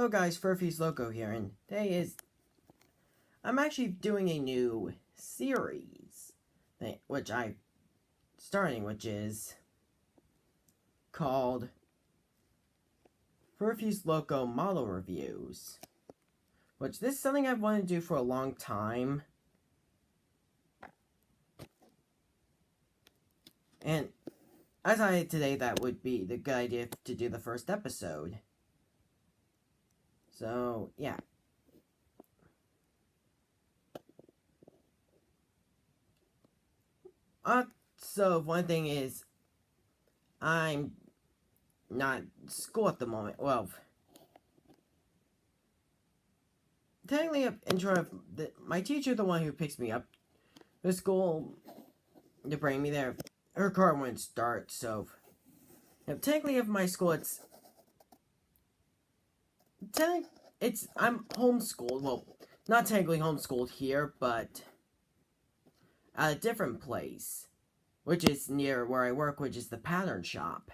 Hello guys, Furphy's Loco here, and I'm actually doing a new series, which is called Furphy's Loco Model Reviews, which this is something I've wanted to do for a long time, and I decided today that would be the good idea to do the first episode. So, yeah. So one thing is, I'm not in school at the moment. Well, technically, my teacher, the one who picks me up to school to bring me there, her car wouldn't start, so technically, of my school, I'm homeschooled. Well, not technically homeschooled here, but at a different place, which is near where I work, which is the pattern shop.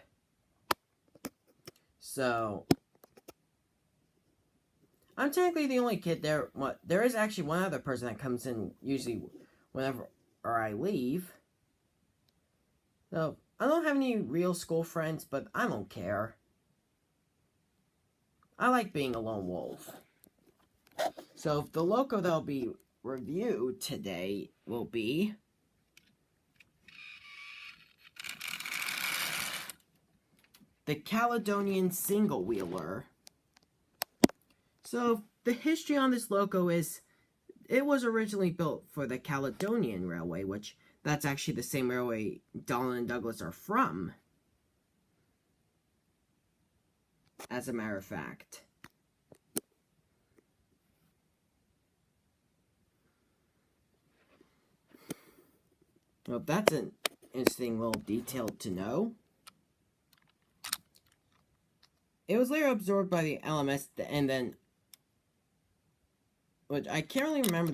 So, I'm technically the only kid there. There is actually one other person that comes in usually whenever I leave. So, I don't have any real school friends, but I don't care. I like being a lone wolf. So, the loco that'll be reviewed today will be the Caledonian Single Wheeler. So, the history on this loco is, it was originally built for the Caledonian Railway, which that's actually the same railway Donald and Douglas are from, as a matter of fact. Well, that's an interesting little detail to know. It was later absorbed by the LMS, and then, which I can't really remember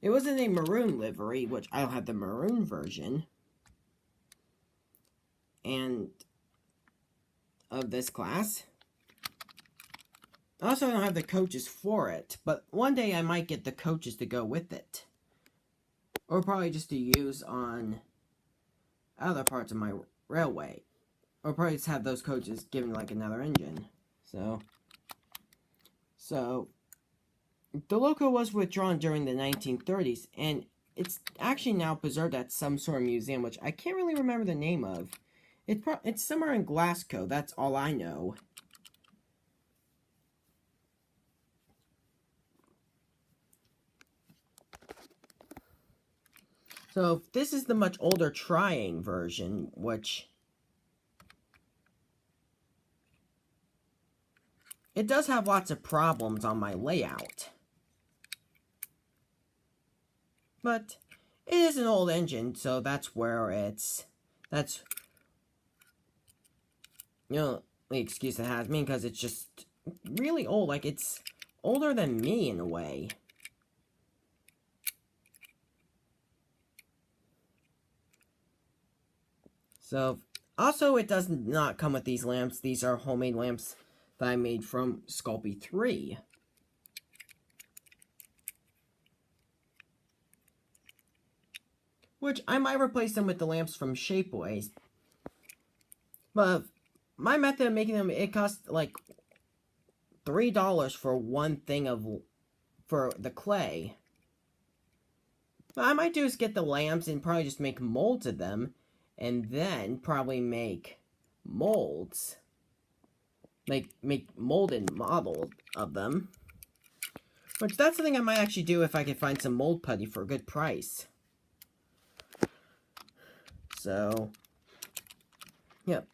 it was in a maroon livery, which I don't have the maroon version, and of this class. Also, I don't have the coaches for it, but one day I might get the coaches to go with it. Or probably just to use on other parts of my railway. Or probably just have those coaches given like another engine. So, the loco was withdrawn during the 1930s, and it's actually now preserved at some sort of museum, which I can't really remember the name of. It's somewhere in Glasgow, that's all I know. So, this is the much older trying version, which it does have lots of problems on my layout. But it is an old engine, so that's where that's the excuse it has me, because it's just really old. Like, it's older than me in a way. So, also, it does not come with these lamps. These are homemade lamps that I made from Sculpey 3. Which, I might replace them with the lamps from Shapeways. But my method of making them, it costs like $3 for one thing for the clay. What I might do is get the lamps and probably just make molds of them, and then probably make molds. Make molded models of them. Which, that's something I might actually do if I can find some mold putty for a good price. So, yep.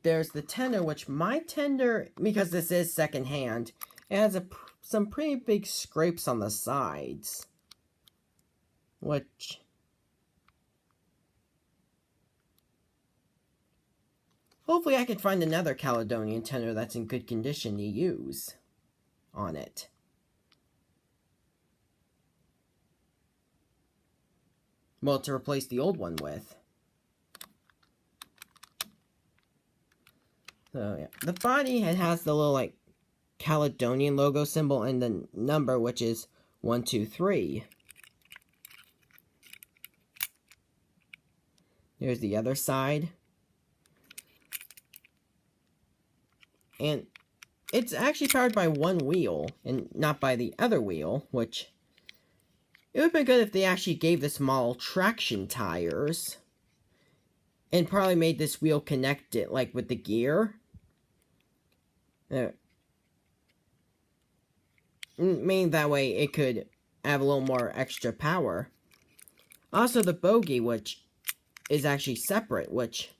There's the tender, which my tender, because this is secondhand, it has some pretty big scrapes on the sides. Which, hopefully I can find another Caledonian tender that's in good condition to use on it. Well, to replace the old one with. So yeah, the body has the little like Caledonian logo symbol and the number, which is 123. Here's the other side. And it's actually powered by one wheel and not by the other wheel, which it would have been good if they actually gave this model traction tires and probably made this wheel connect it like with the gear. Meaning that way it could have a little more extra power. Also the bogie, which is actually separate, which,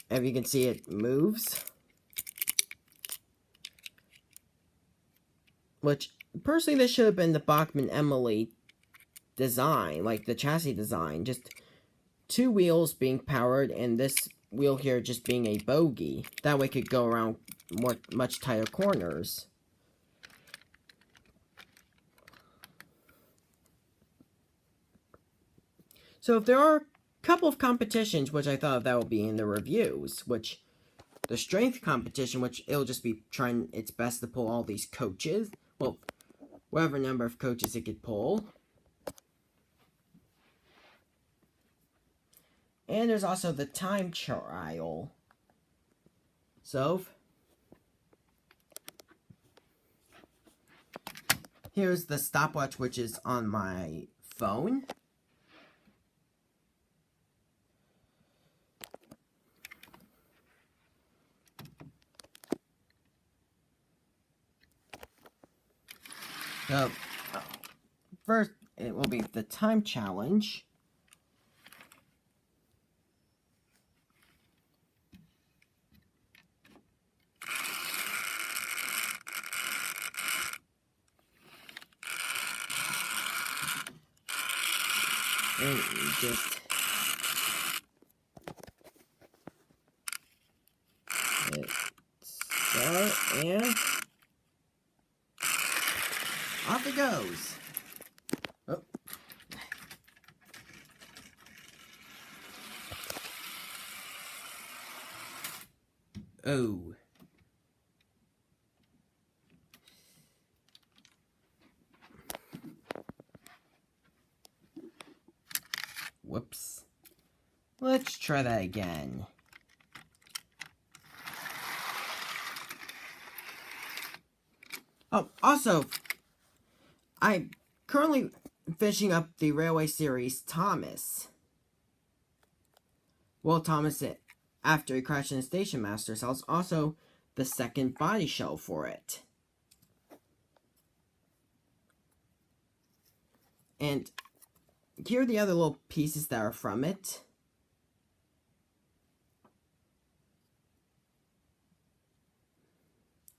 if you can see, it moves. Which, personally, this should have been the Bachmann Emily design, like the chassis design. Just two wheels being powered, and this wheel here just being a bogie. That way it could go around much tighter corners. So if there are a couple of competitions, which I thought that would be in the reviews, which the strength competition, which it'll just be trying its best to pull all these coaches. Well, whatever number of coaches it could pull. And there's also the time trial. So, here's the stopwatch, which is on my phone. So, first, it will be the time challenge. And just hit start, and off it goes. Oh. Oh. Whoops. Let's try that again. Oh, also, I'm currently finishing up the Railway Series Thomas. Well, Thomas, after he crashed in the Station Master cells, also the second body shell for it. And here are the other little pieces that are from it.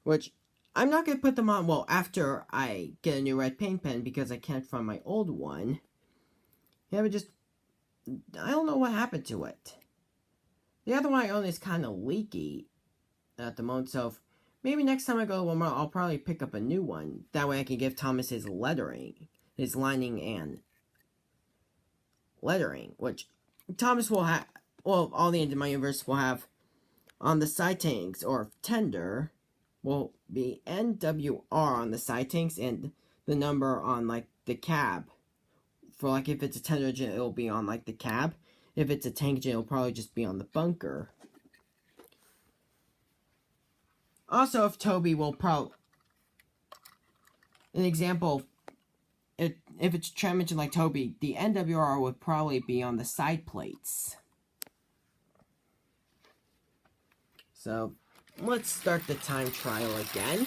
Which, I'm not going to put them on, well, after I get a new red paint pen, because I can't find my old one. Yeah, but just, I don't know what happened to it. The other one I own is kind of leaky at the moment, so maybe next time I go to Walmart, I'll probably pick up a new one. That way I can give Thomas his lettering, his lining and lettering, which Thomas will have, well, all the Into My Universe will have on the side tanks, or tender, will be NWR on the side tanks, and the number on, like, the cab. For, like, if it's a tender engine, it'll be on, like, the cab. If it's a tank engine, it'll probably just be on the bunker. Also, if Toby will probably... An example, if it's a tram engine like Toby, the NWR would probably be on the side plates. So, let's start the time trial again.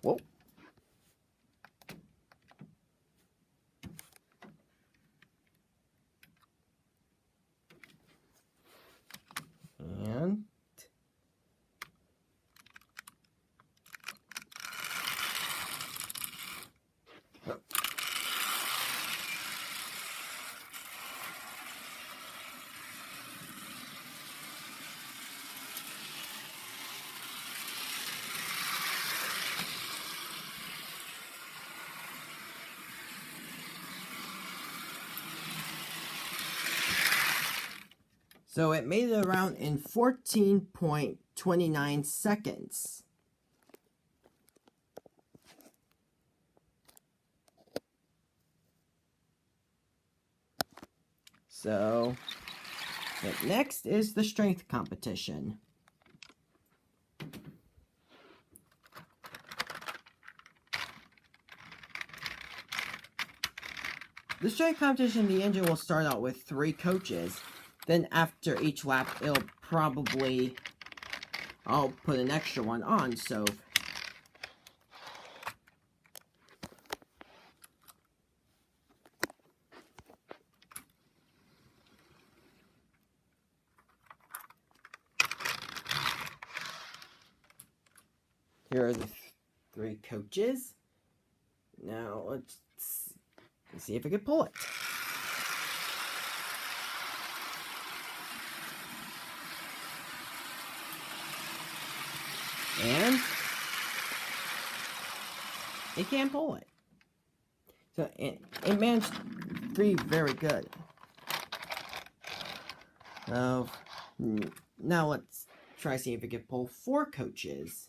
Whoa. And... So it made it around in 14.29 seconds. So next is the strength competition. The strength competition, the engine will start out with 3 coaches. Then after each lap, I'll put an extra one on, so here are the 3 coaches. Now let's see if I can pull it. And it can't pull it. So it managed 3 very good. Now let's try see if it can pull 4 coaches.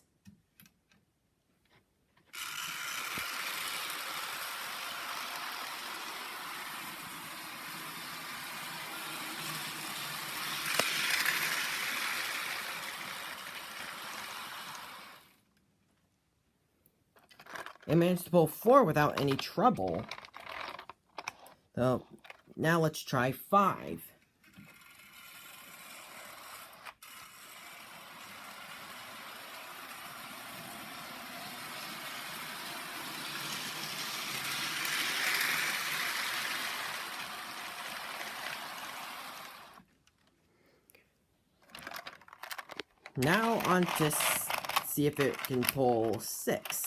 It managed to pull 4 without any trouble. So now let's try 5. Now on to see if it can pull 6.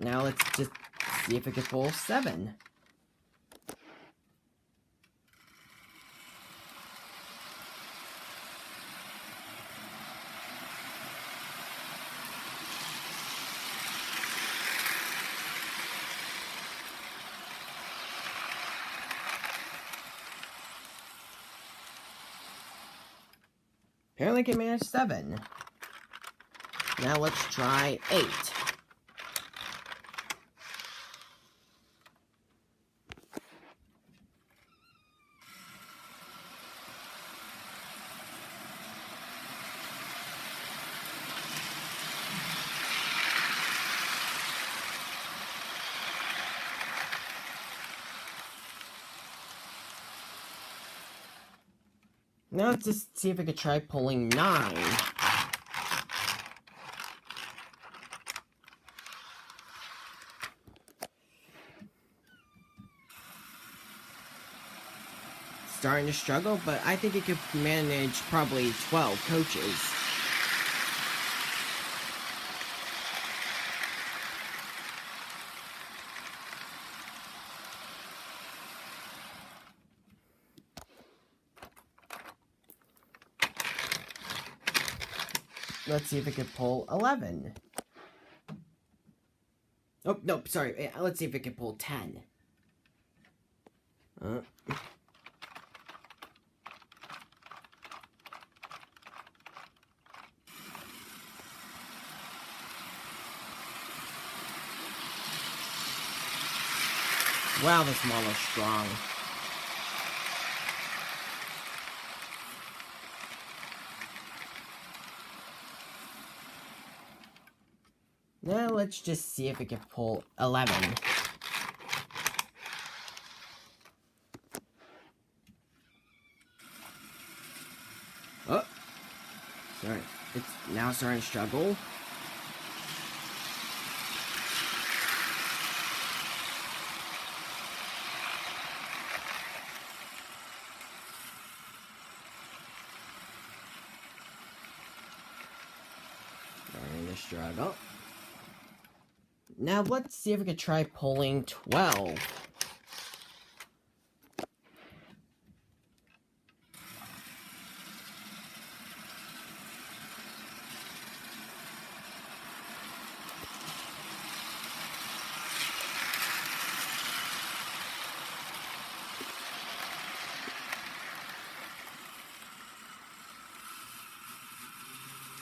Now let's just see if it can pull 7. Apparently can manage 7. Now let's try 8. Now let's just see if I could try pulling 9. Starting to struggle, but I think it could manage probably 12 coaches. Let's see if it can pull 11. Oh, no, sorry. Let's see if it can pull 10. Wow, this model's strong. Now let's just see if it can pull 11. Oh, sorry. It's now starting to struggle. Starting to struggle. Now let's see if we can try pulling 12.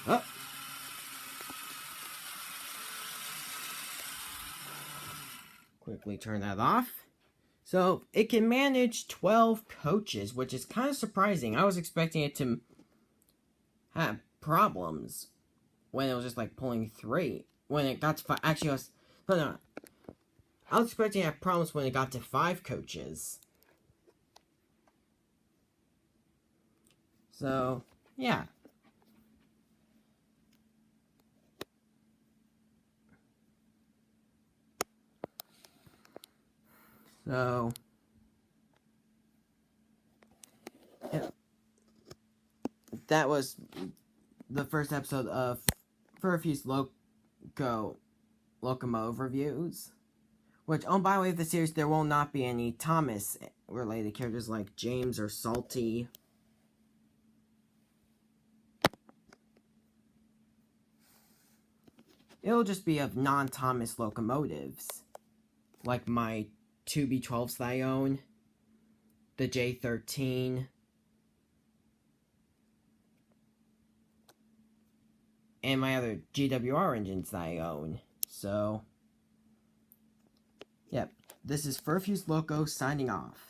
Oh. Quickly turn that off. So it can manage 12 coaches, which is kind of surprising. I was expecting it to have problems when it was just like pulling 3. When it got to 5, actually, I was expecting to have problems when it got to 5 coaches. So, yeah. So, yeah. That was the first episode of Furfy's Locomotive Reviews. Which, oh, by the way, of the series, there will not be any Thomas-related characters like James or Salty. It'll just be of non-Thomas locomotives. Like my 2B12s that I own. The J13. And my other GWR engines that I own. So, yep. This is Furfy's Loco signing off.